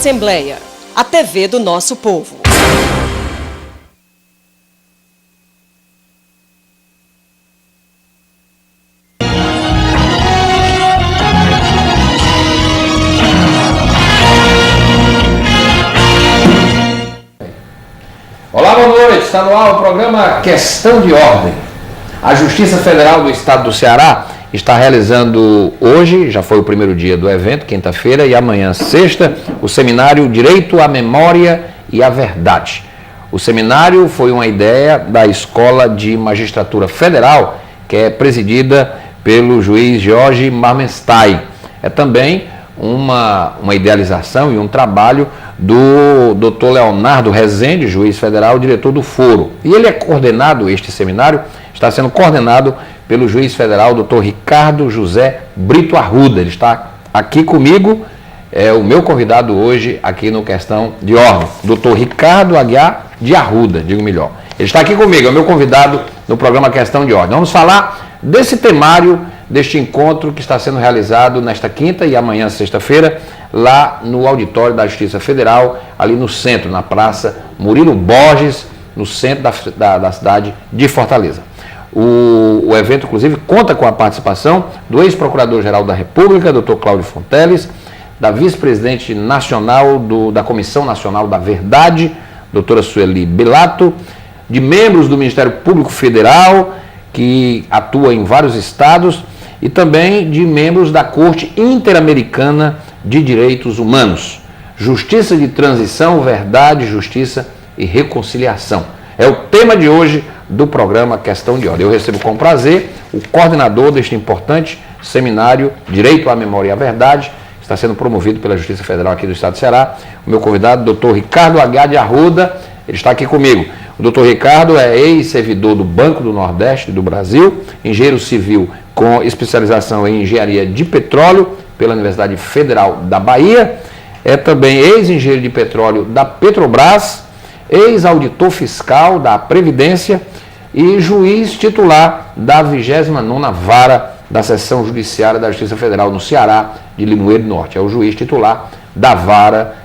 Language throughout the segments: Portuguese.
Assembleia, a TV do nosso povo. Olá, boa noite. Está no ar o programa Questão de Ordem. A Justiça Federal do Estado do Ceará está realizando hoje, já foi o primeiro dia do evento, quinta-feira, e amanhã, sexta, o seminário Direito à Memória e à Verdade. O seminário foi uma ideia da Escola de Magistratura Federal, que é presidida pelo juiz Jorge Marmenstein. É também uma idealização e um trabalho do Dr. Leonardo Rezende, juiz federal, diretor do foro. E ele é coordenado, este seminário está sendo coordenado pelo juiz federal, Dr. Ricardo José Brito Arruda. Ele está aqui comigo, é o meu convidado hoje aqui no Questão de Ordem, Dr. Ricardo Aguiar de Arruda, digo melhor. Ele está aqui comigo, é o meu convidado no programa Questão de Ordem. Vamos falar desse temário, deste encontro que está sendo realizado nesta quinta e amanhã, sexta-feira, lá no auditório da Justiça Federal, ali no centro, na Praça Murilo Borges, no centro da cidade de Fortaleza. O evento, inclusive, conta com a participação do ex-procurador-geral da República, Dr. Cláudio Fonteles, da vice-presidente nacional da Comissão Nacional da Verdade, doutora Sueli Belato, de membros do Ministério Público Federal, que atua em vários estados, e também de membros da Corte Interamericana de Direitos Humanos. Justiça de Transição, Verdade, Justiça e Reconciliação. É o tema de hoje do programa Questão de Ordem. Eu recebo com prazer o coordenador deste importante seminário Direito à Memória e à Verdade, que está sendo promovido pela Justiça Federal aqui do Estado do Ceará, o meu convidado, Dr. Ricardo Aguiar de Arruda. Ele está aqui comigo. O Dr. Ricardo é ex-servidor do Banco do Nordeste do Brasil, engenheiro civil com especialização em engenharia de petróleo pela Universidade Federal da Bahia, é também ex-engenheiro de petróleo da Petrobras, ex-auditor fiscal da Previdência e juiz titular da 29ª Vara da Seção Judiciária da Justiça Federal no Ceará, de Limoeiro do Norte. É o juiz titular da Vara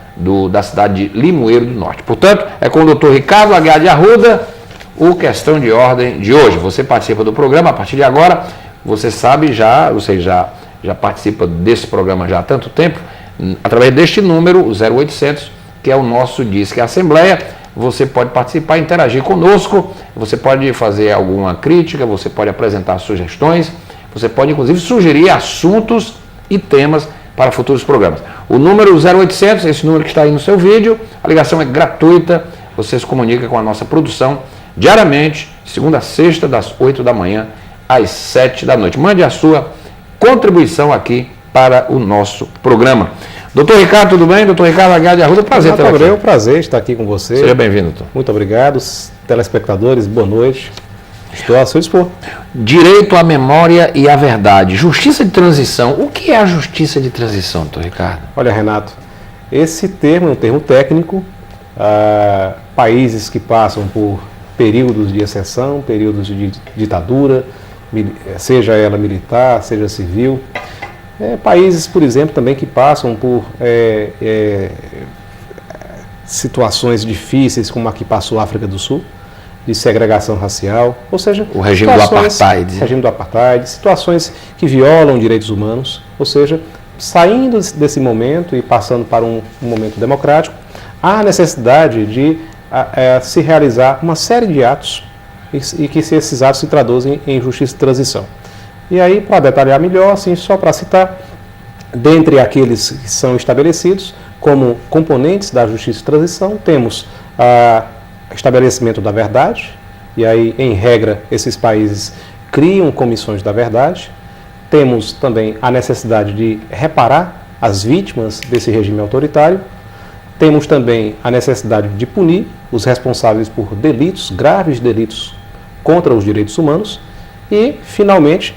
da cidade de Limoeiro do Norte. Portanto, é com o Dr. Ricardo Aguiar de Arruda o Questão de Ordem de hoje. Você participa do programa a partir de agora. Você sabe você já participa desse programa já há tanto tempo, através deste número, o 0800, que é o nosso Disque Assembleia. Você pode participar, interagir conosco, você pode fazer alguma crítica, você pode apresentar sugestões, você pode inclusive sugerir assuntos e temas para futuros programas. O número 0800, esse número que está aí no seu vídeo, a ligação é gratuita, você se comunica com a nossa produção diariamente, segunda a sexta, das 8 da manhã às 7 da noite. Mande a sua contribuição aqui para o nosso programa. Doutor Ricardo, tudo bem? Doutor Ricardo Aguiar de Arruda, prazer ter aqui. É um prazer estar aqui com você. Seja bem-vindo, doutor. Muito obrigado. Os telespectadores, boa noite. Estou a seu dispor. Direito à memória e à verdade. Justiça de transição. O que é a justiça de transição, doutor Ricardo? Olha, Renato, esse termo é um termo técnico. Países que passam por períodos de exceção, períodos de ditadura, seja ela militar, seja civil. Países, por exemplo, também que passam por situações difíceis, como a que passou a África do Sul, de segregação racial, ou seja, o regime do apartheid. Regime do apartheid, situações que violam direitos humanos, ou seja, saindo desse momento e passando para um momento democrático, há necessidade de se realizar uma série de atos e que esses atos se traduzem em justiça de transição. E aí, para detalhar melhor, assim, só para citar, dentre aqueles que são estabelecidos como componentes da justiça de transição, temos estabelecimento da verdade, e aí, em regra, esses países criam comissões da verdade. Temos também a necessidade de reparar as vítimas desse regime autoritário. Temos também a necessidade de punir os responsáveis por delitos, graves delitos contra os direitos humanos. E, finalmente,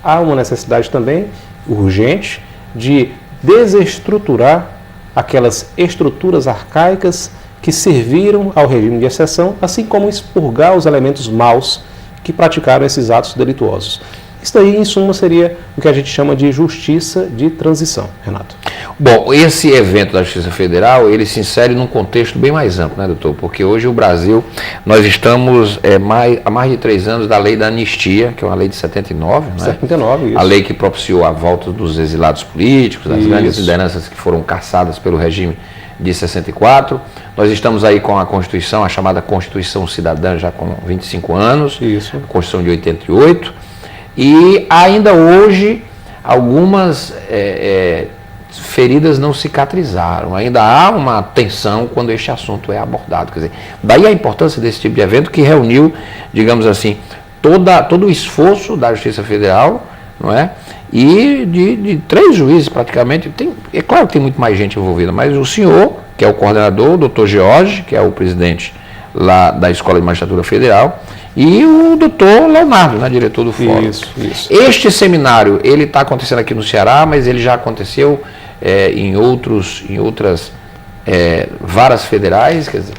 há uma necessidade também urgente de desestruturar aquelas estruturas arcaicas que serviram ao regime de exceção, assim como expurgar os elementos maus que praticaram esses atos delituosos. Isso daí, em suma, seria o que a gente chama de justiça de transição, Renato. Bom, esse evento da Justiça Federal, ele se insere num contexto bem mais amplo, né, doutor? Porque hoje o Brasil, nós estamos há mais de 3 anos da lei da anistia, que é uma lei de 79, né? 79, isso. A lei que propiciou a volta dos exilados políticos, das grandes lideranças que foram caçadas pelo regime de 64. Nós estamos aí com a Constituição, a chamada Constituição Cidadã, já com 25 anos. Isso. A Constituição de 88. E ainda hoje, algumas feridas não cicatrizaram. Ainda há uma tensão quando este assunto é abordado. Quer dizer, daí a importância desse tipo de evento que reuniu, digamos assim, todo o esforço da Justiça Federal, não é? E de 3 juízes praticamente. É claro que tem muito mais gente envolvida, mas o senhor, que é o coordenador, o doutor George, que é o presidente lá da Escola de Magistratura Federal, e o doutor Leonardo, né, diretor do fórum. Isso. Este seminário, ele está acontecendo aqui no Ceará, mas ele já aconteceu em outras varas federais, quer dizer,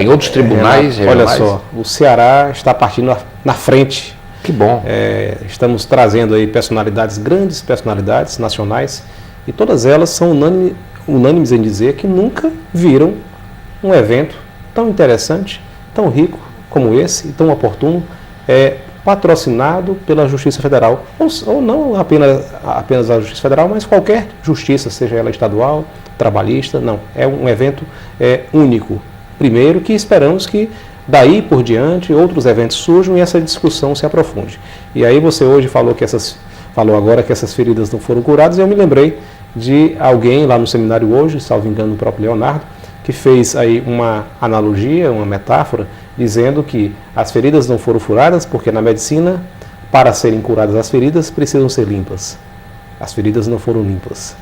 em outros tribunais regionais. Olha só, o Ceará está partindo na frente. Que bom. Estamos trazendo aí grandes personalidades nacionais, e todas elas são unânimes em dizer que nunca viram um evento tão interessante, tão rico como esse, e tão oportuno, patrocinado pela Justiça Federal, ou não apenas a Justiça Federal, mas qualquer justiça, seja ela estadual, trabalhista, não. É um evento único. Primeiro, que esperamos que daí por diante outros eventos surjam e essa discussão se aprofunde. E aí você hoje falou agora que essas feridas não foram curadas, e eu me lembrei de alguém lá no seminário hoje, salvo engano o próprio Leonardo, que fez aí uma analogia, uma metáfora, dizendo que as feridas não foram furadas porque na medicina, para serem curadas as feridas, precisam ser limpas. As feridas não foram limpas,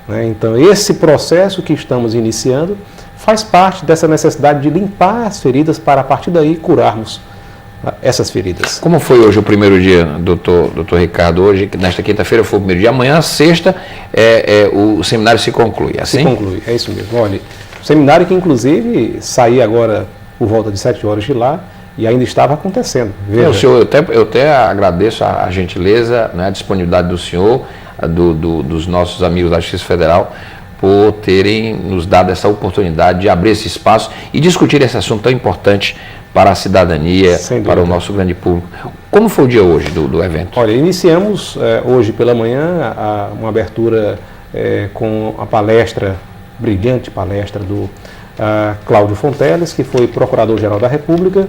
né? Então esse processo que estamos iniciando faz parte dessa necessidade de limpar as feridas para a partir daí curarmos essas feridas. Como foi hoje o primeiro dia, doutor Ricardo? Hoje, nesta quinta-feira, foi o primeiro dia. Amanhã, sexta, o seminário se conclui, assim? Se conclui, é isso mesmo. Olha, o seminário que inclusive saí agora por volta de 7 horas de lá e ainda estava acontecendo. Veja. Senhor, eu até agradeço a gentileza, né, a disponibilidade do senhor, dos nossos amigos da Justiça Federal, por terem nos dado essa oportunidade de abrir esse espaço e discutir esse assunto tão importante para a cidadania, para o nosso grande público. Como foi o dia hoje do evento? Olha, iniciamos hoje pela manhã uma abertura com a brilhante palestra do Cláudio Fonteles, que foi Procurador-Geral da República.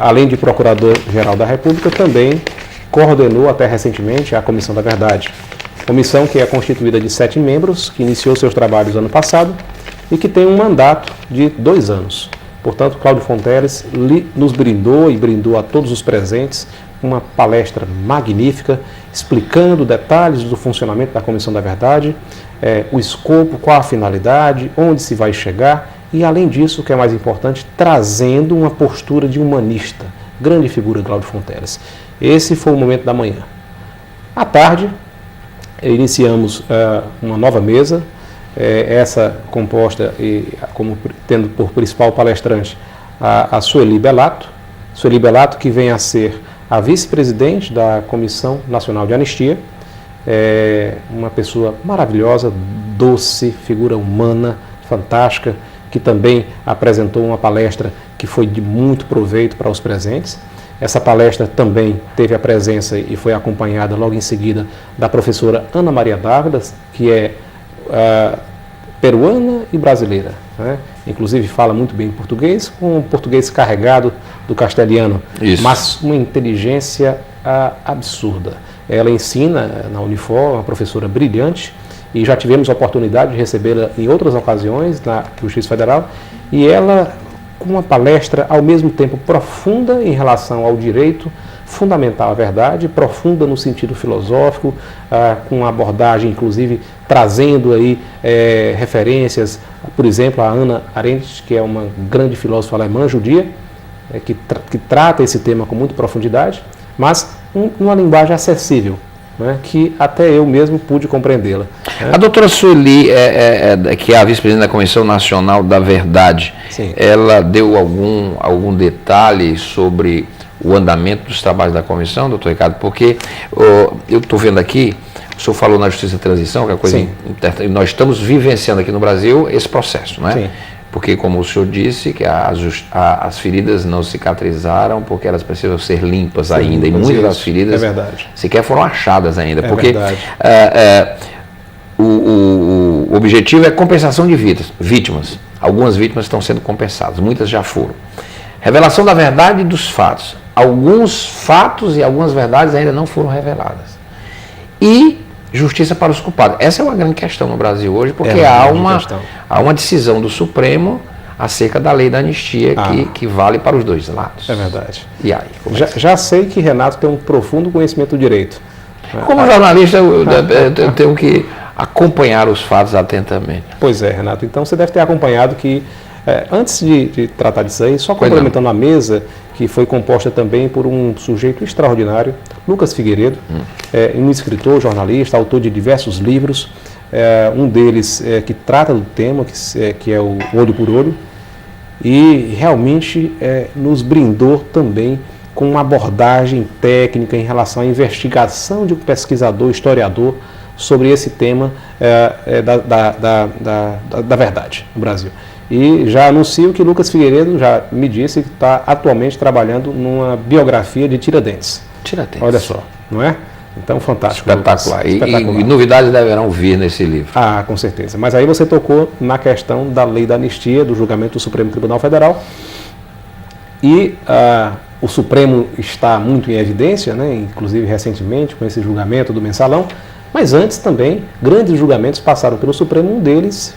Além de Procurador-Geral da República, também coordenou até recentemente a Comissão da Verdade. Comissão que é constituída de 7 membros, que iniciou seus trabalhos ano passado e que tem um mandato de 2 anos. Portanto, Cláudio Fonteles nos brindou e brindou a todos os presentes uma palestra magnífica, explicando detalhes do funcionamento da Comissão da Verdade, o escopo, qual a finalidade, onde se vai chegar e, além disso, o que é mais importante, trazendo uma postura de humanista. Grande figura, Cláudio Fonteles. Esse foi o momento da manhã. À tarde, iniciamos uma nova mesa, essa composta tendo por principal palestrante a Sueli Bellato. Sueli Bellato, que vem a ser a vice-presidente da Comissão Nacional de Anistia, uma pessoa maravilhosa, doce, figura humana, fantástica, que também apresentou uma palestra que foi de muito proveito para os presentes. Essa palestra também teve a presença e foi acompanhada logo em seguida da professora Ana Maria Dávila, que é peruana e brasileira, né? Inclusive fala muito bem português, com um português carregado do castelhano, mas uma inteligência absurda. Ela ensina na Unifor, uma professora brilhante, e já tivemos a oportunidade de recebê-la em outras ocasiões na Justiça Federal, e ela com uma palestra ao mesmo tempo profunda em relação ao direito, fundamental à verdade, profunda no sentido filosófico, com uma abordagem, inclusive, trazendo aí referências, por exemplo, a Hannah Arendt, que é uma grande filósofa alemã judia, que trata esse tema com muita profundidade, mas numa linguagem acessível, né, que até eu mesmo pude compreendê-la. A doutora Sueli, que é a vice-presidente da Comissão Nacional da Verdade, Sim. Ela deu algum detalhe sobre o andamento dos trabalhos da comissão, doutor Ricardo? Porque eu estou vendo aqui O senhor falou na justiça de transição, que é a coisa nós estamos vivenciando aqui no Brasil esse processo, não é? Sim. Porque, como o senhor disse, que as feridas não cicatrizaram porque elas precisam ser limpas ainda, e muitas das feridas sequer foram achadas ainda, porque o objetivo é compensação de vítimas. Algumas vítimas estão sendo compensadas, muitas já foram. Revelação da verdade dos fatos. Alguns fatos e algumas verdades ainda não foram reveladas. E justiça para os culpados. Essa é uma grande questão no Brasil hoje, porque há uma decisão do Supremo acerca da lei da anistia que vale para os dois lados. É verdade. E aí? Já sei que Renato tem um profundo conhecimento do direito. Como jornalista, eu tenho que acompanhar os fatos atentamente. Pois é, Renato. Então você deve ter acompanhado que, antes de tratar disso aí, só complementando a mesa, que foi composta também por um sujeito extraordinário, Lucas Figueiredo, um escritor, jornalista, autor de diversos livros, um deles que trata do tema, que é o Olho por Olho, e realmente nos brindou também com uma abordagem técnica em relação à investigação de um pesquisador, historiador, sobre esse tema da verdade no Brasil. E já anuncio que Lucas Figueiredo já me disse que está atualmente trabalhando numa biografia de Tiradentes. Olha só, não é? Então, fantástico. Espetacular. E novidades deverão vir nesse livro. Ah, com certeza. Mas aí você tocou na questão da lei da anistia, do julgamento do Supremo Tribunal Federal. E o Supremo está muito em evidência, né? Inclusive recentemente com esse julgamento do Mensalão. Mas antes também, grandes julgamentos passaram pelo Supremo. Um deles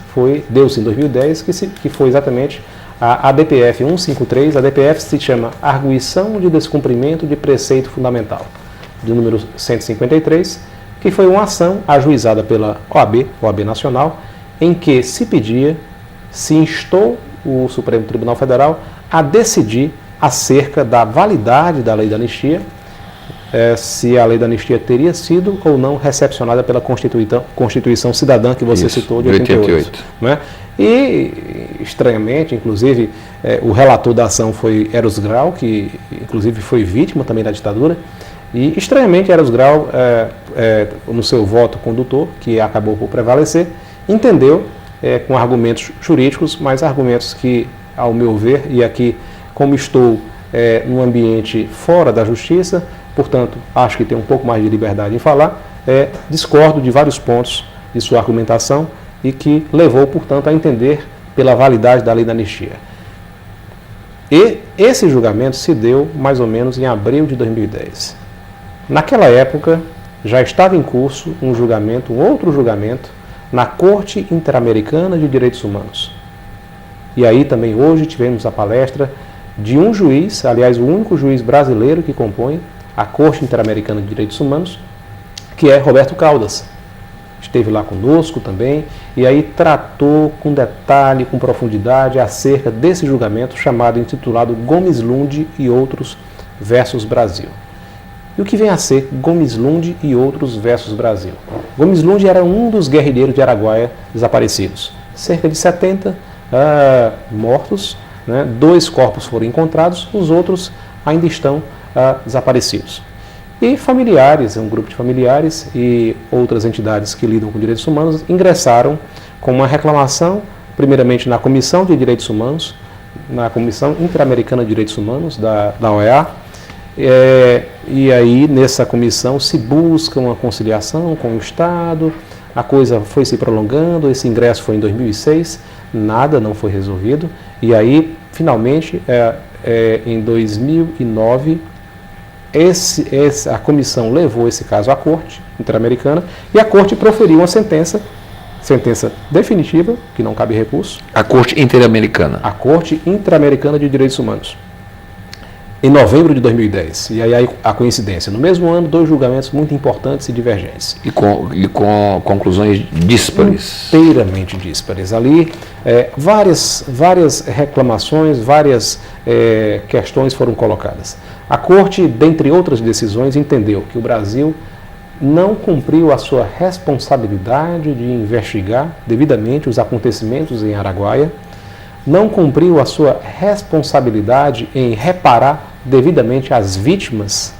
deu-se em 2010, que foi exatamente a ADPF 153. A ADPF se chama Arguição de Descumprimento de Preceito Fundamental, de número 153, que foi uma ação ajuizada pela OAB Nacional, em que se instou o Supremo Tribunal Federal a decidir acerca da validade da lei da anistia, se a lei da anistia teria sido ou não recepcionada pela Constituição Cidadã, que você citou, de 88. Né? E, estranhamente, inclusive, o relator da ação foi Eros Grau, que inclusive foi vítima também da ditadura, e, estranhamente, Eros Grau, no seu voto condutor, que acabou por prevalecer, entendeu, com argumentos jurídicos, mas argumentos que, ao meu ver, e aqui, como estou num ambiente fora da justiça, portanto, acho que tem um pouco mais de liberdade em falar, discordo de vários pontos de sua argumentação e que levou, portanto, a entender pela validade da lei da anistia. E esse julgamento se deu mais ou menos em abril de 2010. Naquela época, já estava em curso um outro julgamento, na Corte Interamericana de Direitos Humanos. E aí também hoje tivemos a palestra de um juiz, aliás, o único juiz brasileiro que compõe a Corte Interamericana de Direitos Humanos, que é Roberto Caldas. Esteve lá conosco também, e aí tratou com detalhe, com profundidade, acerca desse julgamento intitulado Gomes Lund e Outros versus Brasil. E o que vem a ser Gomes Lund e Outros versus Brasil? Gomes Lund era um dos guerrilheiros de Araguaia desaparecidos. Cerca de 70 mortos, né? 2 corpos foram encontrados, os outros ainda estão desaparecidos. E familiares, um grupo de familiares e outras entidades que lidam com direitos humanos ingressaram com uma reclamação, primeiramente na Comissão de Direitos Humanos, na Comissão Interamericana de Direitos Humanos, da OEA, e aí nessa comissão se busca uma conciliação com o Estado, a coisa foi se prolongando, esse ingresso foi em 2006, nada não foi resolvido, e aí finalmente em 2009 a comissão levou esse caso à Corte Interamericana e a Corte proferiu uma sentença definitiva, que não cabe recurso. A Corte Interamericana. A Corte Interamericana de Direitos Humanos. Em novembro de 2010. E aí a coincidência. No mesmo ano, 2 julgamentos muito importantes e divergentes. E com conclusões díspares. Inteiramente díspares. Ali, várias reclamações, várias questões foram colocadas. A Corte, dentre outras decisões, entendeu que o Brasil não cumpriu a sua responsabilidade de investigar devidamente os acontecimentos em Araguaia, não cumpriu a sua responsabilidade em reparar devidamente as vítimas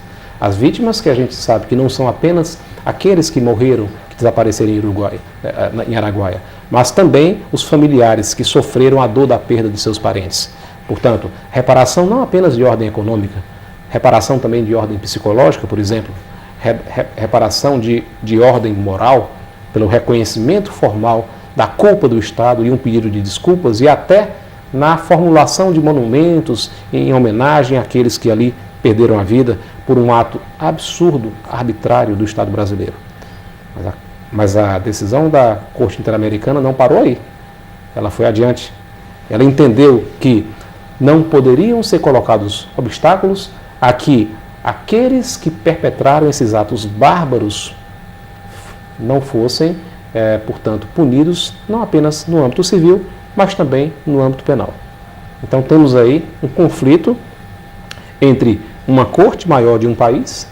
que a gente sabe que não são apenas aqueles que morreram, que desapareceram em Araguaia, mas também os familiares que sofreram a dor da perda de seus parentes. Portanto, reparação não apenas de ordem econômica, reparação também de ordem psicológica, por exemplo, reparação de ordem moral, pelo reconhecimento formal da culpa do Estado e um pedido de desculpas, e até na formulação de monumentos em homenagem àqueles que ali perderam a vida por um ato absurdo, arbitrário do Estado brasileiro. Mas a decisão da Corte Interamericana não parou aí. Ela foi adiante. Ela entendeu que não poderiam ser colocados obstáculos a que aqueles que perpetraram esses atos bárbaros não fossem, portanto, punidos não apenas no âmbito civil, mas também no âmbito penal. Então temos aí um conflito entre uma corte maior de um país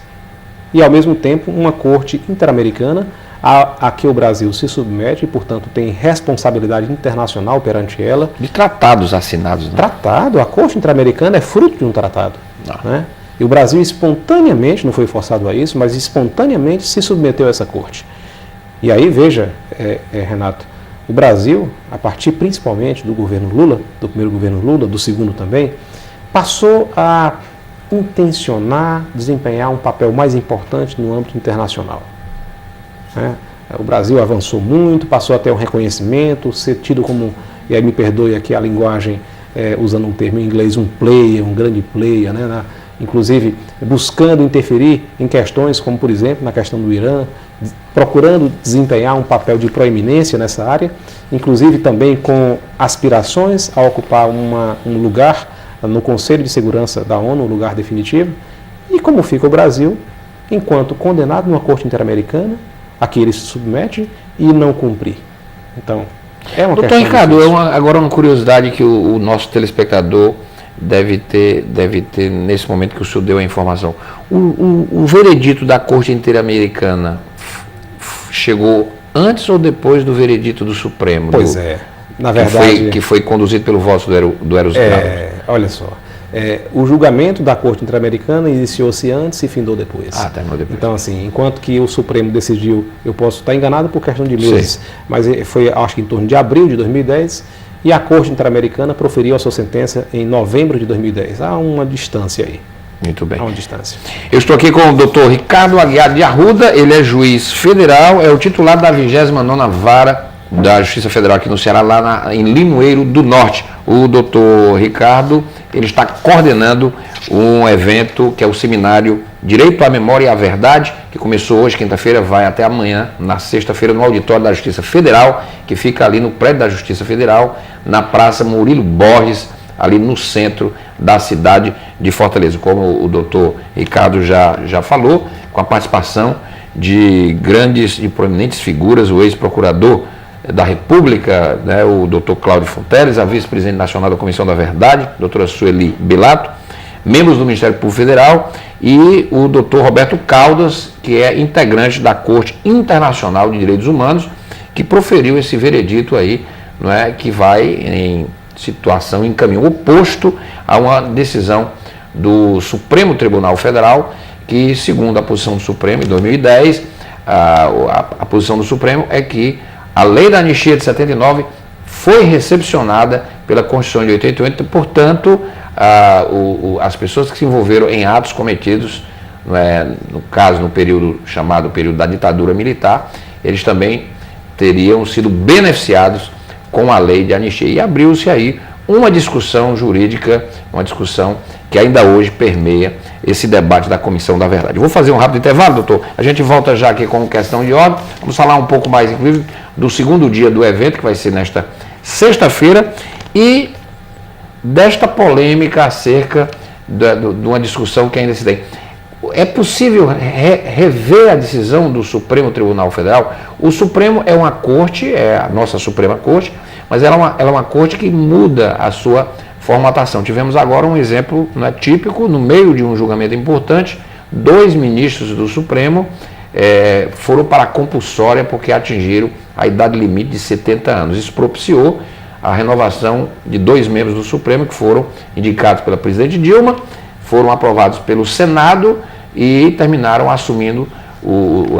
e, ao mesmo tempo, uma corte interamericana a que o Brasil se submete e, portanto, tem responsabilidade internacional perante ela. De tratados assinados, né? Tratado, a Corte Interamericana é fruto de um tratado. Né? E o Brasil espontaneamente, não foi forçado a isso, mas espontaneamente se submeteu a essa corte. E aí, veja, Renato, o Brasil, a partir principalmente do governo Lula, do primeiro governo Lula, do segundo também, passou a intencionar desempenhar um papel mais importante no âmbito internacional. O Brasil avançou muito, passou a ter um reconhecimento, ser tido como, e aí me perdoe aqui a linguagem, usando um termo em inglês, um player, um grande player, né? Inclusive buscando interferir em questões como, por exemplo, na questão do Irã, procurando desempenhar um papel de proeminência nessa área, inclusive também com aspirações a ocupar um lugar no Conselho de Segurança da ONU, um lugar definitivo. E como fica o Brasil, enquanto condenado numa Corte Interamericana, a que ele se submete e não cumprir. Então, é uma Doutor Ricardo, agora uma curiosidade que o nosso telespectador deve ter nesse momento que o senhor deu a informação. O veredito da Corte Interamericana chegou antes ou depois do veredito do Supremo? Pois na verdade... Que foi conduzido pelo voto do Eros Grau. Olha só, o julgamento da Corte Interamericana iniciou-se antes e findou depois. Terminou depois. Então, assim, enquanto que o Supremo decidiu, eu posso estar enganado por questão de meses, mas foi, acho que em torno de abril de 2010, e a Corte Interamericana proferiu a sua sentença em novembro de 2010. Há uma distância aí. Muito bem. Há uma distância. Eu estou aqui com o doutor Ricardo Aguiar de Arruda, ele é juiz federal, é o titular da 29ª Vara da Justiça Federal aqui no Ceará, lá em Limoeiro do Norte. O doutor Ricardo, ele está coordenando um evento que é o seminário Direito à Memória e à Verdade, que começou hoje, quinta-feira, vai até amanhã, na sexta-feira, no auditório da Justiça Federal, que fica ali no prédio da Justiça Federal, na Praça Murilo Borges, ali no centro da cidade de Fortaleza. Como o doutor Ricardo já falou, com a participação de grandes e proeminentes figuras, o ex-procurador da República, né, o doutor Cláudio Fonteles, a vice-presidente nacional da Comissão da Verdade, doutora Sueli Belato, membros do Ministério Público Federal e o doutor Roberto Caldas, que é integrante da Corte Internacional de Direitos Humanos, que proferiu esse veredito aí, não é, que vai em situação, em caminho oposto a uma decisão do Supremo Tribunal Federal, que, segundo a posição do Supremo, em 2010, a posição do Supremo é que a lei da anistia de 79 foi recepcionada pela Constituição de 88, portanto, as pessoas que se envolveram em atos cometidos, no caso, no período chamado período da ditadura militar, eles também teriam sido beneficiados com a lei de anistia. E abriu-se aí uma discussão jurídica, uma discussão que ainda hoje permeia esse debate da Comissão da Verdade. Vou fazer um rápido intervalo, doutor. A gente volta já aqui com questão de ordem. Vamos falar um pouco mais, inclusive, do segundo dia do evento, que vai ser nesta sexta-feira, e desta polêmica acerca de uma discussão que ainda se tem. É possível rever a decisão do Supremo Tribunal Federal? O Supremo é uma corte, é a nossa Suprema Corte, mas ela é uma corte que muda a sua formatação. Tivemos agora um exemplo típico, no meio de um julgamento importante, 2 ministros do Supremo foram para a compulsória porque atingiram a idade limite de 70 anos. Isso propiciou a renovação de 2 membros do Supremo que foram indicados pela presidente Dilma, foram aprovados pelo Senado e terminaram assumindo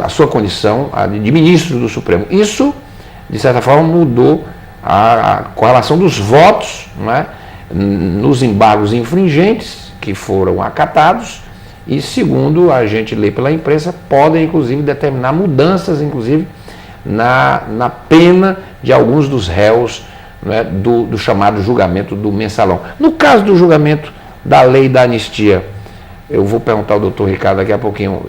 a sua condição de ministro do Supremo. Isso, de certa forma, mudou a correlação dos votos, não é, nos embargos infringentes que foram acatados e, segundo a gente lê pela imprensa, podem, inclusive, determinar mudanças, inclusive, na pena de alguns dos réus, não é, do chamado julgamento do mensalão. No caso do julgamento da lei da anistia, eu vou perguntar ao doutor Ricardo daqui a pouquinho,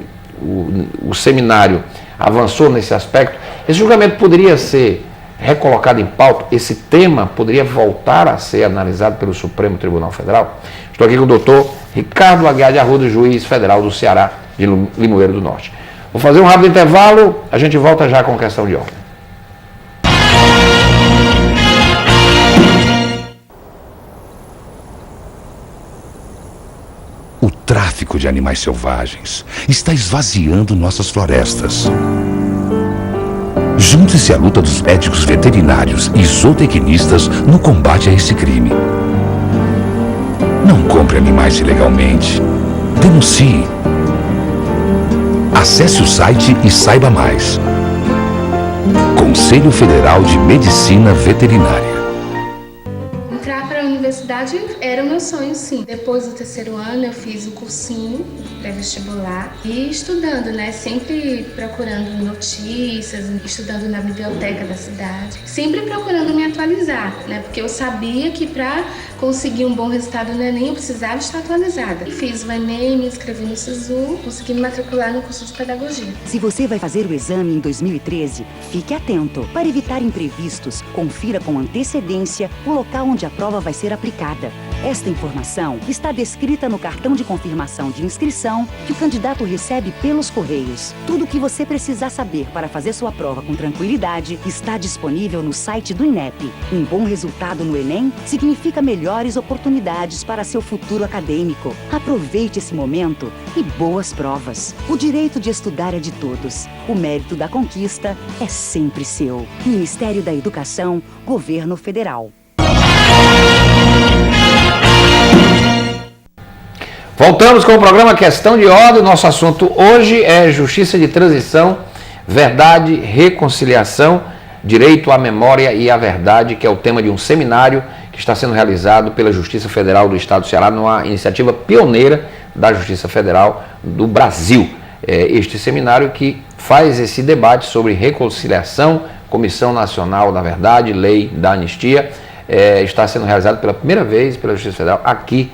o seminário avançou nesse aspecto. Esse julgamento poderia ser recolocado em pauta? Esse tema poderia voltar a ser analisado pelo Supremo Tribunal Federal? Estou aqui com o doutor Ricardo Aguiar de Arruda, juiz federal do Ceará, de Limoeiro do Norte. Vou fazer um rápido intervalo, a gente volta já com questão de ordem. O tráfico de animais selvagens está esvaziando nossas florestas. Junte-se à luta dos médicos veterinários e zootecnistas no combate a esse crime. Não compre animais ilegalmente. Denuncie. Acesse o site e saiba mais. Conselho Federal de Medicina Veterinária. Entrar para a universidade era o meu sonho, sim. Depois do terceiro ano, eu fiz o cursinho pré-vestibular e estudando, né? Sempre procurando notícias, estudando na biblioteca da cidade. Sempre procurando me atualizar, né? Porque eu sabia que para conseguir um bom resultado no Enem eu precisava estar atualizada. Fiz o Enem, me inscrevi no SISU, consegui me matricular no curso de pedagogia. Se você vai fazer o exame em 2013, fique atento. Para evitar imprevistos, confira com antecedência o local onde a prova vai ser aplicada. Esta informação está descrita no cartão de confirmação de inscrição que o candidato recebe pelos correios. Tudo o que você precisar saber para fazer sua prova com tranquilidade está disponível no site do INEP. Um bom resultado no Enem significa melhores oportunidades para seu futuro acadêmico. Aproveite esse momento e boas provas. O direito de estudar é de todos. O mérito da conquista é sempre seu. Ministério da Educação, Governo Federal. Voltamos com o programa Questão de Ordem. Nosso assunto hoje é Justiça de Transição, Verdade, Reconciliação, Direito à Memória e à Verdade, que é o tema de um seminário que está sendo realizado pela Justiça Federal do Estado do Ceará, numa iniciativa pioneira da Justiça Federal do Brasil. Este seminário que faz esse debate sobre reconciliação, Comissão Nacional da Verdade, Lei da Anistia, está sendo realizado pela primeira vez pela Justiça Federal aqui.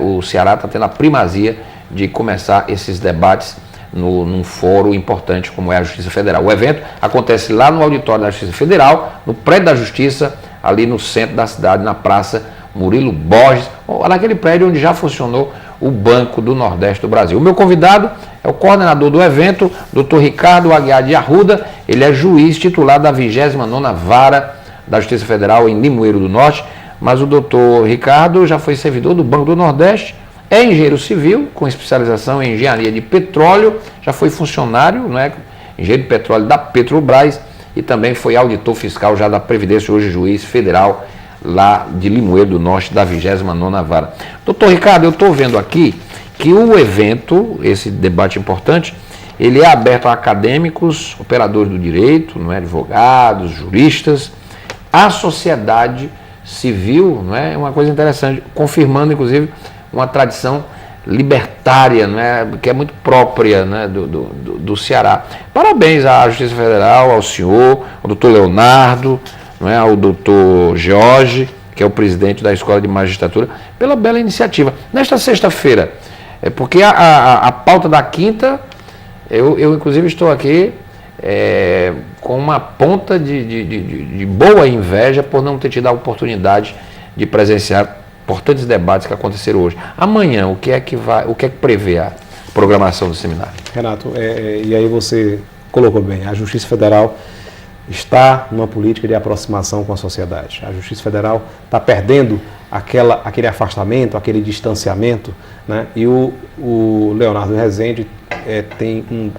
O Ceará está tendo a primazia de começar esses debates num fórum importante como é a Justiça Federal. O evento acontece lá no auditório da Justiça Federal, no prédio da Justiça, ali no centro da cidade, na Praça Murilo Borges, naquele prédio onde já funcionou o Banco do Nordeste do Brasil. O meu convidado é o coordenador do evento, Dr. Ricardo Aguiar de Arruda. Ele é juiz titular da 29ª Vara da Justiça Federal em Limoeiro do Norte. Mas o doutor Ricardo já foi servidor do Banco do Nordeste, é engenheiro civil, com especialização em engenharia de petróleo, já foi funcionário, engenheiro de petróleo da Petrobras e também foi auditor fiscal já da Previdência, hoje juiz federal lá de Limoeiro do Norte, da 29ª Vara. Doutor Ricardo, eu estou vendo aqui que o evento, esse debate importante, ele é aberto a acadêmicos, operadores do direito, advogados, juristas, a sociedade civil, é uma coisa interessante, confirmando inclusive uma tradição libertária, que é muito própria do Ceará. Parabéns à Justiça Federal, ao senhor, ao doutor Leonardo, ao doutor Jorge, que é o presidente da Escola de Magistratura, pela bela iniciativa. Nesta sexta-feira, porque a pauta da quinta, eu inclusive estou aqui com uma ponta de boa inveja por não ter tido a oportunidade de presenciar importantes debates que aconteceram hoje. Amanhã, o que é que prevê a programação do seminário? Renato, e aí você colocou bem, a Justiça Federal está numa política de aproximação com a sociedade. A Justiça Federal está perdendo aquele afastamento, aquele distanciamento, e o Leonardo Rezende tem um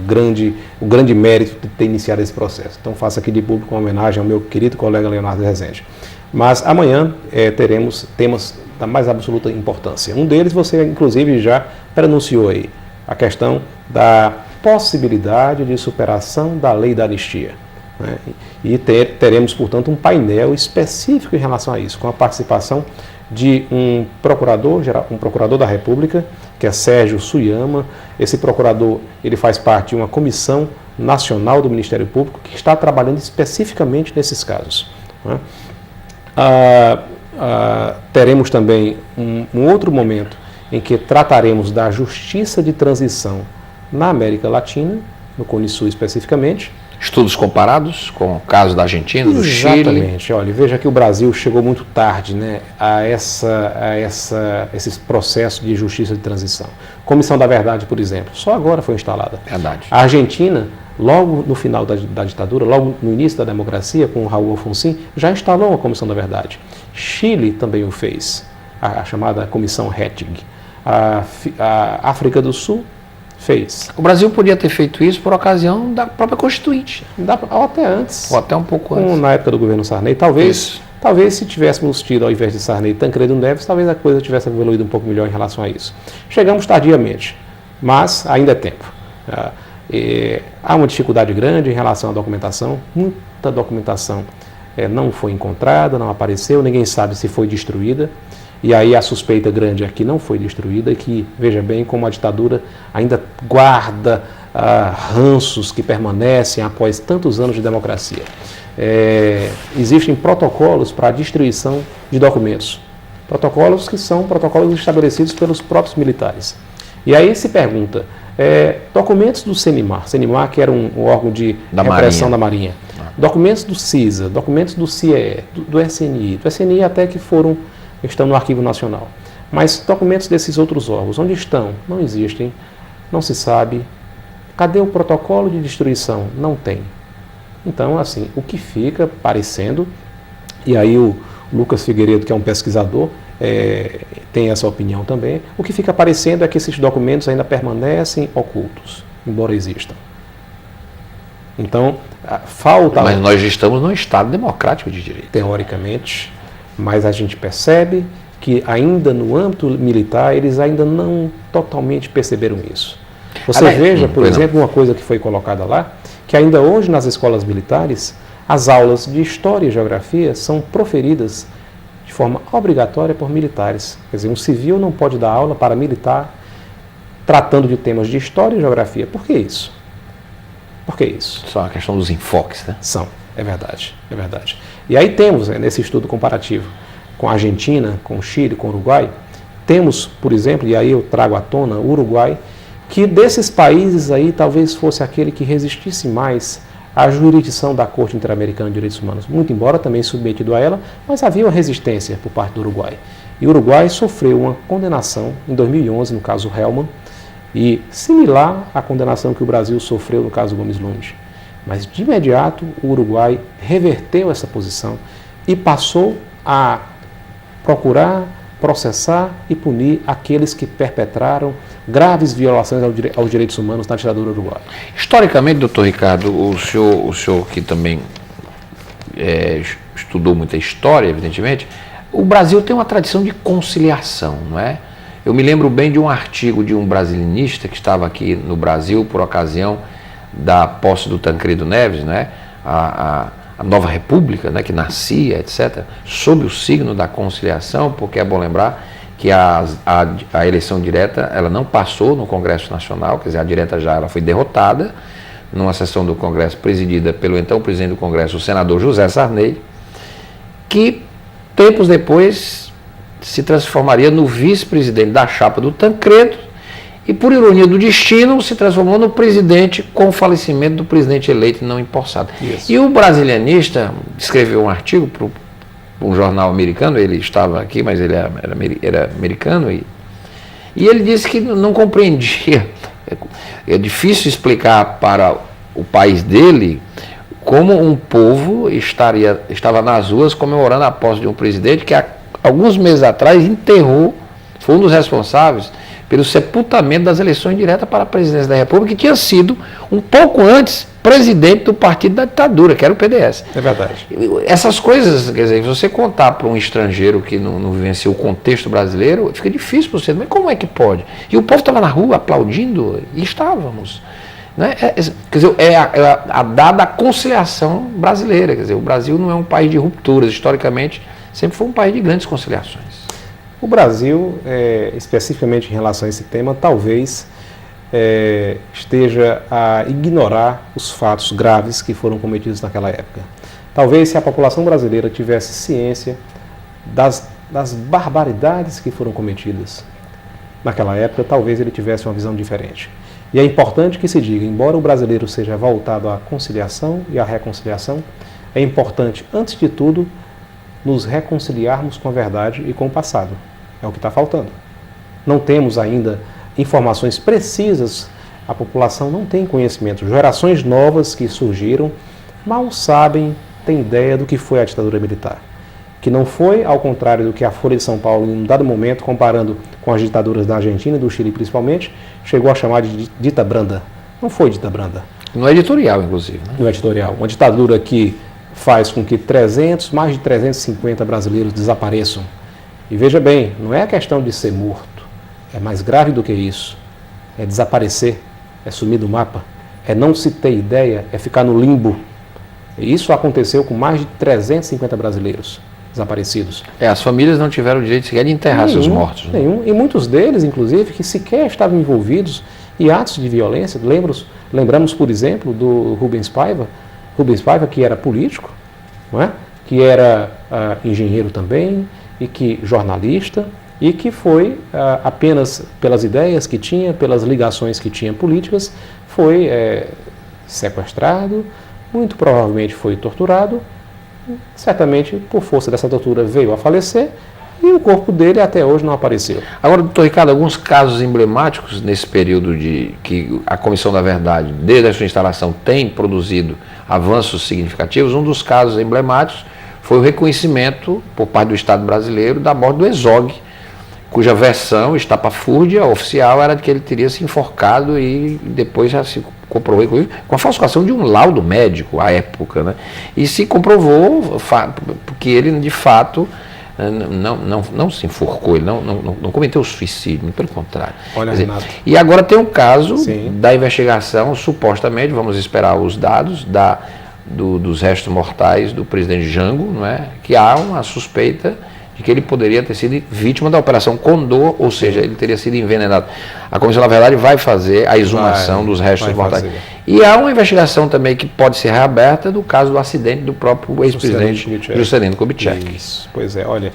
grande mérito de ter iniciado esse processo. Então faço aqui de público uma homenagem ao meu querido colega Leonardo Rezende. Mas amanhã teremos temas da mais absoluta importância. Um deles você inclusive já pronunciou aí, a questão da possibilidade de superação da lei da anistia. Né? E teremos, portanto, um painel específico em relação a isso, com a participação de um procurador da República, que é Sérgio Suyama. Esse procurador, ele faz parte de uma comissão nacional do Ministério Público que está trabalhando especificamente nesses casos. Né? Teremos também um outro momento em que trataremos da justiça de transição na América Latina, no Cone Sul especificamente. Estudos comparados com o caso da Argentina, do Chile. Exatamente. Olha, veja que o Brasil chegou muito tarde, né, a esse processo de justiça de transição. Comissão da Verdade, por exemplo, só agora foi instalada. Verdade. A Argentina, logo no final da ditadura, logo no início da democracia, com o Raul Alfonsín, já instalou uma Comissão da Verdade. Chile também o fez, a chamada Comissão Rettig. A África do Sul fez. O Brasil podia ter feito isso por ocasião da própria Constituinte. Ou até antes. Ou até um pouco antes. Na época do governo Sarney. Talvez se tivéssemos tido, ao invés de Sarney, Tancredo Neves, talvez a coisa tivesse evoluído um pouco melhor em relação a isso. Chegamos tardiamente, mas ainda é tempo. Há uma dificuldade grande em relação à documentação. Muita documentação não foi encontrada, não apareceu, ninguém sabe se foi destruída. E aí a suspeita grande é que não foi destruída e que, veja bem, como a ditadura ainda guarda ranços que permanecem após tantos anos de democracia. Existem protocolos para a destruição de documentos. Protocolos que são protocolos estabelecidos pelos próprios militares. E aí se pergunta, documentos do CENIMAR, que era um órgão de repressão da Marinha, documentos do CISA, documentos do CIE, do SNI, até que estão no Arquivo Nacional. Mas documentos desses outros órgãos, onde estão? Não existem, não se sabe. Cadê o protocolo de destruição? Não tem. Então, assim, o que fica parecendo, e aí o Lucas Figueiredo, que é um pesquisador, tem essa opinião também, o que fica parecendo é que esses documentos ainda permanecem ocultos, embora existam. Então, falta... Mas nós estamos num Estado democrático de direito. Teoricamente, mas a gente percebe que ainda no âmbito militar eles ainda não totalmente perceberam isso. Você veja, por exemplo, uma coisa que foi colocada lá, que ainda hoje nas escolas militares, as aulas de História e Geografia são proferidas de forma obrigatória por militares. Quer dizer, um civil não pode dar aula para militar tratando de temas de História e Geografia. Por que isso? Por que isso? Só a questão dos enfoques, né? É verdade. E aí temos, nesse estudo comparativo com a Argentina, com o Chile, com o Uruguai, temos, por exemplo, e aí eu trago à tona o Uruguai, que desses países aí talvez fosse aquele que resistisse mais à jurisdição da Corte Interamericana de Direitos Humanos, muito embora também submetido a ela, mas havia uma resistência por parte do Uruguai. E o Uruguai sofreu uma condenação em 2011, no caso Hellman, e similar à condenação que o Brasil sofreu no caso Gomes Lund. Mas, de imediato, o Uruguai reverteu essa posição e passou a procurar, processar e punir aqueles que perpetraram graves violações aos direitos humanos na ditadura uruguaia. Historicamente, doutor Ricardo, o senhor que também estudou muita história, evidentemente, o Brasil tem uma tradição de conciliação, não é? Eu me lembro bem de um artigo de um brasilinista que estava aqui no Brasil por ocasião da posse do Tancredo Neves, né, a nova república, né, que nascia, etc., sob o signo da conciliação, porque é bom lembrar que a eleição direta ela não passou no Congresso Nacional, quer dizer, a direta ela foi derrotada numa sessão do Congresso presidida pelo então presidente do Congresso, o senador José Sarney, que tempos depois se transformaria no vice-presidente da chapa do Tancredo, e, por ironia do destino, se transformou no presidente com o falecimento do presidente eleito e não empossado. Isso. E o brasilianista escreveu um artigo para um jornal americano, ele estava aqui, mas ele era americano, e ele disse que não compreendia. É difícil explicar para o país dele como um povo estava nas ruas comemorando a posse de um presidente que, alguns meses atrás, foi um dos responsáveis pelo sepultamento das eleições diretas para a presidência da República, que tinha sido, um pouco antes, presidente do partido da ditadura, que era o PDS. É verdade. Essas coisas, quer dizer, se você contar para um estrangeiro que não vivencia o contexto brasileiro, fica difícil para você, mas como é que pode? E o povo estava na rua aplaudindo, e estávamos. Né? Quer dizer, é a dada conciliação brasileira. Quer dizer, o Brasil não é um país de rupturas, historicamente, sempre foi um país de grandes conciliações. O Brasil, especificamente em relação a esse tema, talvez esteja a ignorar os fatos graves que foram cometidos naquela época. Talvez se a população brasileira tivesse ciência das barbaridades que foram cometidas naquela época, talvez ele tivesse uma visão diferente. E é importante que se diga, embora o brasileiro seja voltado à conciliação e à reconciliação, é importante, antes de tudo, nos reconciliarmos com a verdade e com o passado. É o que está faltando. Não temos ainda informações precisas, a população não tem conhecimento. Gerações novas que surgiram mal sabem, têm ideia do que foi a ditadura militar. Que não foi, ao contrário do que a Folha de São Paulo, em um dado momento, comparando com as ditaduras da Argentina e do Chile principalmente, chegou a chamar de dita branda. Não foi dita branda. No editorial, inclusive. Né? No editorial. Uma ditadura que faz com que mais de 350 brasileiros desapareçam. E veja bem, não é a questão de ser morto. É mais grave do que isso. É desaparecer, é sumir do mapa, é não se ter ideia, é ficar no limbo. E isso aconteceu com mais de 350 brasileiros desaparecidos. As famílias não tiveram o direito sequer de enterrar seus mortos. Né? Nenhum. E muitos deles, inclusive, que sequer estavam envolvidos em atos de violência. Lembramos, por exemplo, do Rubens Paiva, que era político, não é? Que era engenheiro também, e que jornalista, e que foi apenas pelas ideias que tinha, pelas ligações que tinha políticas, foi sequestrado, muito provavelmente foi torturado, certamente por força dessa tortura veio a falecer e o corpo dele até hoje não apareceu. Agora, doutor Ricardo, alguns casos emblemáticos nesse período de que a Comissão da Verdade, desde a sua instalação, tem produzido avanços significativos. Um dos casos emblemáticos foi o reconhecimento por parte do Estado brasileiro da morte do Herzog, cuja versão estapafúrdia oficial era de que ele teria se enforcado e depois já se comprovou com a falsificação de um laudo médico à época, né? E se comprovou que ele de fato não se enforcou, ele não cometeu suicídio, pelo contrário. Olha, dizer, Renato. e agora tem um caso Sim. da investigação, supostamente, vamos esperar os dados dos restos mortais do presidente Jango, não é? Que há uma suspeita de que ele poderia ter sido vítima da Operação Condor, ou seja, ele teria sido envenenado. A Comissão da Verdade vai fazer a exumação dos restos mortais. E há uma investigação também que pode ser reaberta do caso do acidente do próprio ex-presidente Juscelino Kubitschek. Isso, pois é, olha,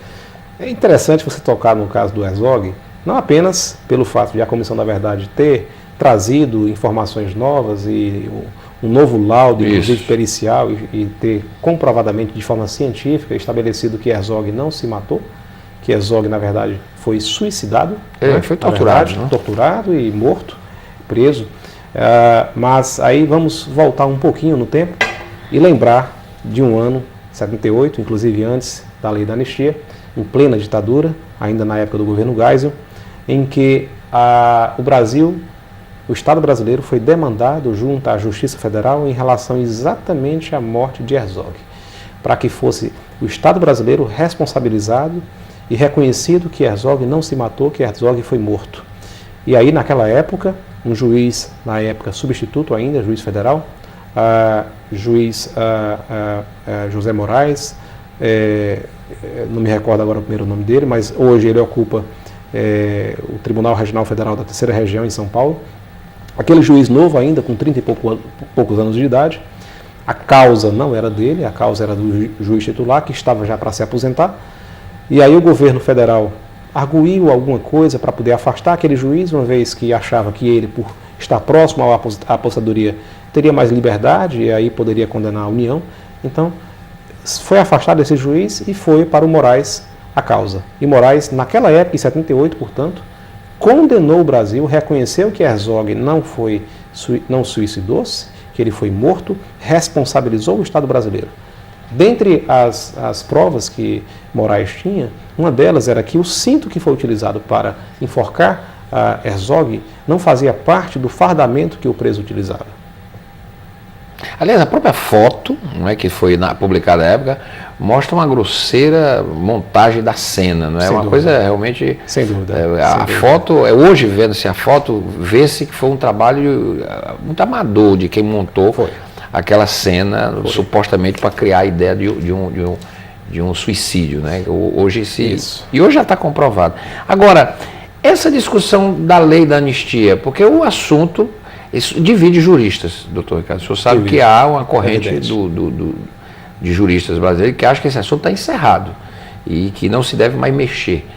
é interessante você tocar no caso do Herzog, não apenas pelo fato de a Comissão da Verdade ter trazido informações novas e um novo laudo, inclusive pericial, e ter comprovadamente, de forma científica, estabelecido que Herzog não se matou, que Herzog, na verdade, foi suicidado. Foi torturado. Verdade, torturado e morto, preso. Mas aí vamos voltar um pouquinho no tempo e lembrar de um ano, 78, inclusive antes da lei da anistia, em plena ditadura, ainda na época do governo Geisel, em que o Estado brasileiro foi demandado junto à Justiça Federal em relação exatamente à morte de Herzog, para que fosse o Estado brasileiro responsabilizado e reconhecido que Herzog não se matou, que Herzog foi morto. E aí, naquela época, um juiz, na época substituto ainda, juiz federal, José Moraes, não me recordo agora o primeiro nome dele, mas hoje ele ocupa o Tribunal Regional Federal da Terceira Região em São Paulo. Aquele juiz novo ainda, com 30 e poucos anos de idade, a causa não era dele, a causa era do juiz titular, que estava já para se aposentar, e aí o governo federal arguiu alguma coisa para poder afastar aquele juiz, uma vez que achava que ele, por estar próximo à aposentadoria, teria mais liberdade e aí poderia condenar a União. Então, foi afastado esse juiz e foi para o Moraes a causa. E Moraes, naquela época, em 78, portanto, condenou o Brasil, reconheceu que Herzog não suicidou-se, que ele foi morto, responsabilizou o Estado brasileiro. Dentre as provas que Moraes tinha, uma delas era que o cinto que foi utilizado para enforcar Herzog não fazia parte do fardamento que o preso utilizava. Aliás, a própria foto, não é, que foi publicada na época, mostra uma grosseira montagem da cena, não é? Sem Uma dúvida. coisa realmente... Sem dúvida. A foto, hoje vendo-se a foto, vê-se que foi um trabalho muito amador de quem montou aquela cena, supostamente para criar a ideia de um suicídio, né? Hoje e hoje já está comprovado. Agora, essa discussão da lei da anistia, porque o assunto isso divide juristas, doutor Ricardo. O senhor sabe que há uma corrente de juristas brasileiros que acham que esse assunto está encerrado e que não se deve mais mexer.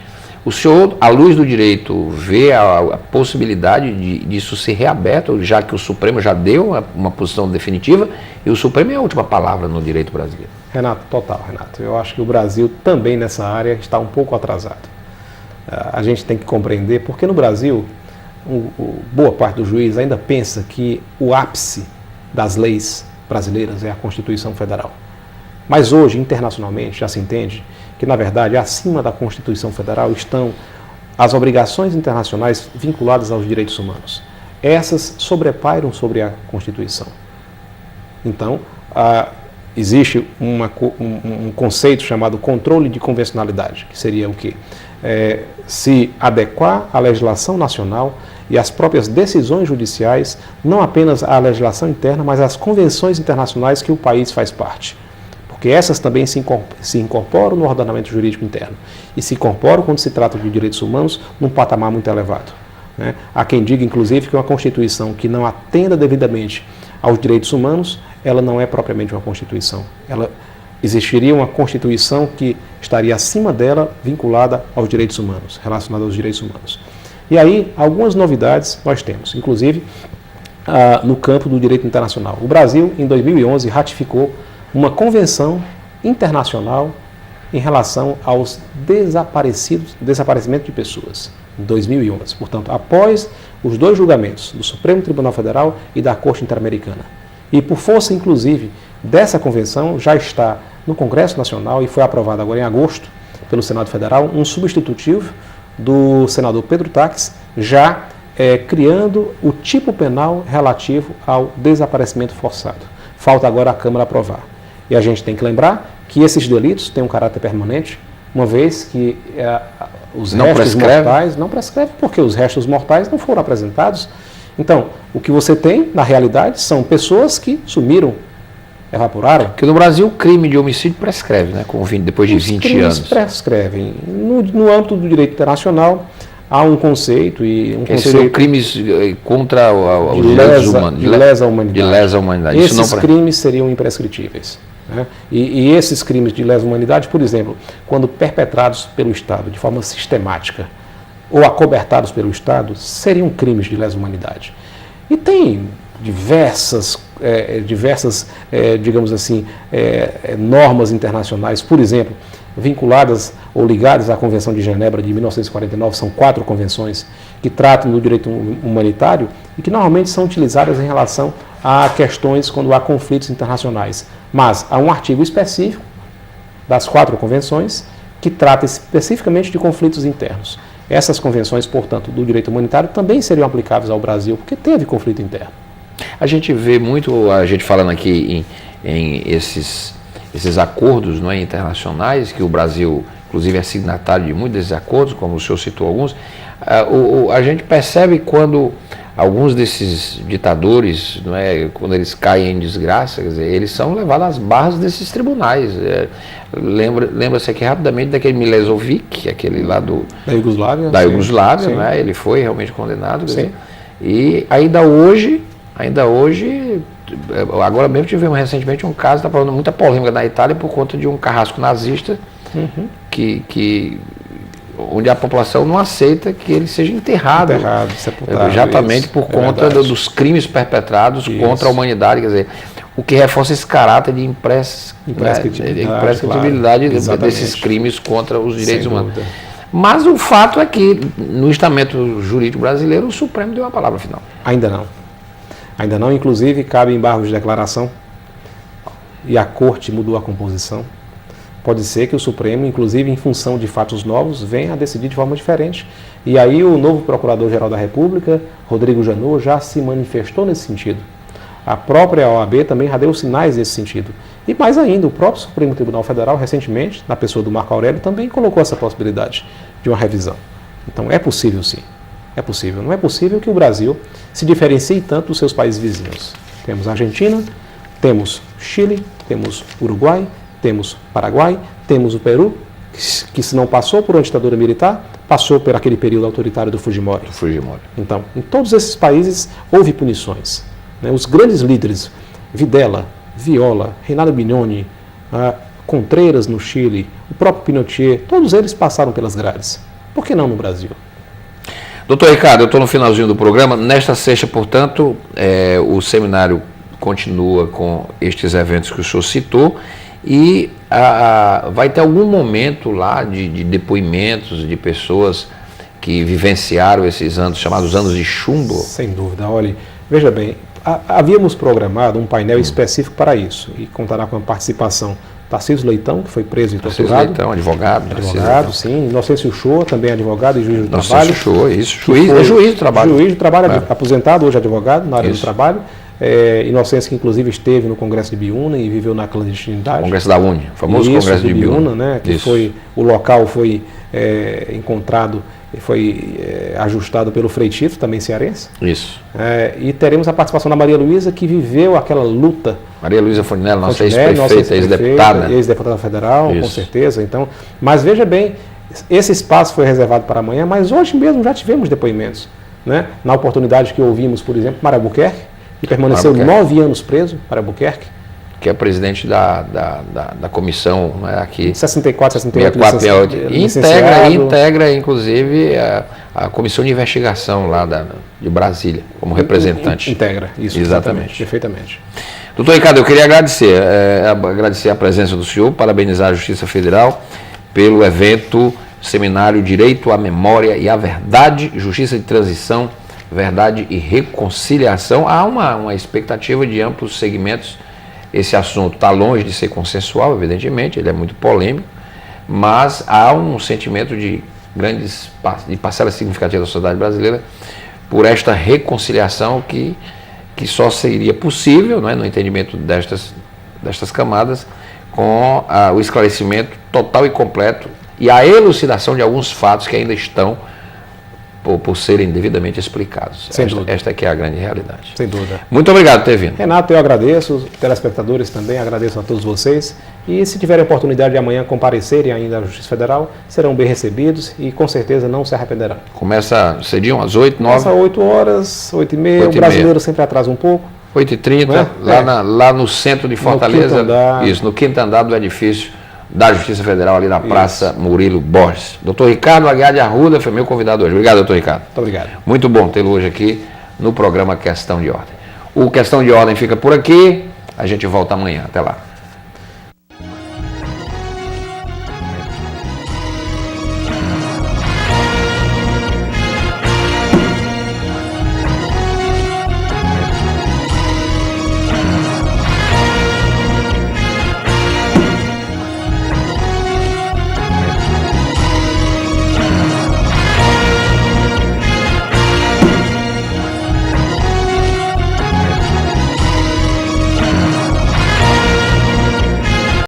O senhor, à luz do direito, vê a possibilidade disso ser reaberto, já que o Supremo já deu uma posição definitiva e o Supremo é a última palavra no direito brasileiro? Renato, total, Renato. Eu acho que o Brasil também nessa área está um pouco atrasado. A gente tem que compreender, porque no Brasil, boa parte do juiz ainda pensa que o ápice das leis brasileiras é a Constituição Federal. Mas hoje, internacionalmente, já se entende que, na verdade, acima da Constituição Federal estão as obrigações internacionais vinculadas aos direitos humanos. Essas sobrepairam sobre a Constituição. Então, existe um conceito chamado controle de convencionalidade, que seria o quê? Se adequar à legislação nacional e às próprias decisões judiciais, não apenas à legislação interna, mas às convenções internacionais que o país faz parte. Porque essas também se incorporam no ordenamento jurídico interno e se incorporam quando se trata de direitos humanos num patamar muito elevado, né? Há quem diga, inclusive, que uma Constituição que não atenda devidamente aos direitos humanos, ela não é propriamente uma Constituição. Existiria uma Constituição que estaria acima dela, vinculada aos direitos humanos, relacionada aos direitos humanos. E aí, algumas novidades nós temos, inclusive no campo do direito internacional. O Brasil, em 2011, ratificou uma convenção internacional em relação aos desaparecimento de pessoas, em 2011. Portanto, após os 2 julgamentos do Supremo Tribunal Federal e da Corte Interamericana. E por força, inclusive, dessa convenção, já está no Congresso Nacional e foi aprovado agora em agosto pelo Senado Federal um substitutivo do senador Pedro Taques, já criando o tipo penal relativo ao desaparecimento forçado. Falta agora a Câmara aprovar. E a gente tem que lembrar que esses delitos têm um caráter permanente, uma vez que os restos mortais não prescrevem, porque os restos mortais não foram apresentados. Então, o que você tem, na realidade, são pessoas que sumiram, evaporaram. Porque no Brasil o crime de homicídio prescreve, né? Depois de 20 anos. Prescrevem. No âmbito do direito internacional, há um conceito seriam crimes contra os direitos humanos. De lesa humanidade. De lesa humanidade. Esses crimes seriam imprescritíveis. Né? E esses crimes de lesa humanidade, por exemplo, quando perpetrados pelo Estado de forma sistemática ou acobertados pelo Estado, seriam crimes de lesa humanidade. E tem diversas, digamos assim, normas internacionais, por exemplo, vinculadas ou ligadas à Convenção de Genebra de 1949, são 4 convenções que tratam do direito humanitário e que normalmente são utilizadas em relação a questões quando há conflitos internacionais. Mas há um artigo específico das 4 convenções que trata especificamente de conflitos internos. Essas convenções, portanto, do direito humanitário também seriam aplicáveis ao Brasil, porque teve conflito interno. A gente vê muito, a gente falando aqui em esses acordos, não é, internacionais, que o Brasil, inclusive, é signatário de muitos desses acordos, como o senhor citou alguns, a gente percebe quando alguns desses ditadores, não é, quando eles caem em desgraça, quer dizer, eles são levados às barras desses tribunais. Lembra-se aqui rapidamente daquele Milosevic, aquele lá da Iugoslávia, sim. Né, ele foi realmente condenado. Quer dizer, e ainda hoje, agora mesmo tivemos recentemente um caso, está falando muita polêmica na Itália por conta de um carrasco nazista, onde a população não aceita que ele seja enterrado sepultado, exatamente por conta dos crimes perpetrados contra a humanidade, quer dizer, o que reforça esse caráter de imprescritibilidade desses crimes contra os direitos humanos. Mas o fato é que, no estamento jurídico brasileiro, o Supremo deu a palavra final. Ainda não, inclusive cabe embargos de declaração e a Corte mudou a composição. Pode ser que o Supremo, inclusive em função de fatos novos, venha a decidir de forma diferente. E aí o novo Procurador-Geral da República, Rodrigo Janot, já se manifestou nesse sentido. A própria OAB também já deu sinais nesse sentido. E mais ainda, o próprio Supremo Tribunal Federal, recentemente, na pessoa do Marco Aurélio, também colocou essa possibilidade de uma revisão. Então, é possível sim. É possível. Não é possível que o Brasil se diferencie tanto dos seus países vizinhos. Temos a Argentina, temos Chile, temos Uruguai, temos Paraguai, temos o Peru, que se não passou por uma ditadura militar, passou por aquele período autoritário do Fujimori. Então, em todos esses países houve punições. Né? Os grandes líderes, Videla, Viola, Reinaldo Mignoni, Contreras no Chile, o próprio Pinochet, todos eles passaram pelas grades. Por que não no Brasil? Doutor Ricardo, eu estou no finalzinho do programa. Nesta sexta, portanto, o seminário continua com estes eventos que o senhor citou e vai ter algum momento lá de depoimentos de pessoas que vivenciaram esses anos, chamados anos de chumbo? Sem dúvida. Olha, veja bem, havíamos programado um painel específico para isso e contará com a participação Tarcísio Leitão, que foi preso e torturado. Tarcísio Leitão, advogado. Advogado, sim. Inocêncio Uchoa, também advogado e juiz do trabalho. Inocêncio Uchoa, isso. Juiz do trabalho. Juiz do trabalho, aposentado, hoje advogado na área do trabalho. Inocêncio, que inclusive esteve no Congresso de Biúna e viveu na clandestinidade. Congresso da Uni, famoso isso, Congresso de Biúna. Né, que foi, o local foi encontrado, foi ajustado pelo Frei Tito, também cearense. Isso. E teremos a participação da Maria Luísa, que viveu aquela luta. Maria Luísa Fontinelli, nossa ex-prefeita, ex-deputada. Ex-deputada federal, com certeza. Então, mas veja bem, esse espaço foi reservado para amanhã, mas hoje mesmo já tivemos depoimentos. Né? Na oportunidade que ouvimos, por exemplo, Mário Albuquerque, que permaneceu 9 anos preso, Mário Albuquerque. Que é presidente da comissão aqui. 64, 68. 64, integra, inclusive, a comissão de investigação lá de Brasília, como representante. Integra, isso. Exatamente. Perfeitamente. Doutor Ricardo, eu queria agradecer a presença do senhor, parabenizar a Justiça Federal pelo evento Seminário Direito à Memória e à Verdade, Justiça de Transição, Verdade e Reconciliação. Há uma expectativa de amplos segmentos. Esse assunto está longe de ser consensual, evidentemente, ele é muito polêmico, mas há um sentimento de parcela significativa da sociedade brasileira por esta reconciliação que só seria possível, não é, no entendimento destas camadas, com o esclarecimento total e completo e a elucidação de alguns fatos que ainda estão por serem devidamente explicados. Esta aqui é a grande realidade. Sem dúvida. Muito obrigado por ter vindo. Renato, eu agradeço, os telespectadores também, agradeço a todos vocês. E se tiverem oportunidade de amanhã comparecerem ainda à Justiça Federal, serão bem recebidos e com certeza não se arrependerão. Começa cedinho, às 8, 9? Começa às 8 horas, 8h30, o brasileiro sempre atrasa um pouco. 8h30, né? Lá no centro de Fortaleza, no quinto andar do edifício da Justiça Federal, ali na Praça Murilo Borges. Doutor Ricardo Aguiar de Arruda foi meu convidado hoje. Obrigado, doutor Ricardo. Muito obrigado. Muito bom tê-lo hoje aqui no programa Questão de Ordem. O Questão de Ordem fica por aqui. A gente volta amanhã. Até lá.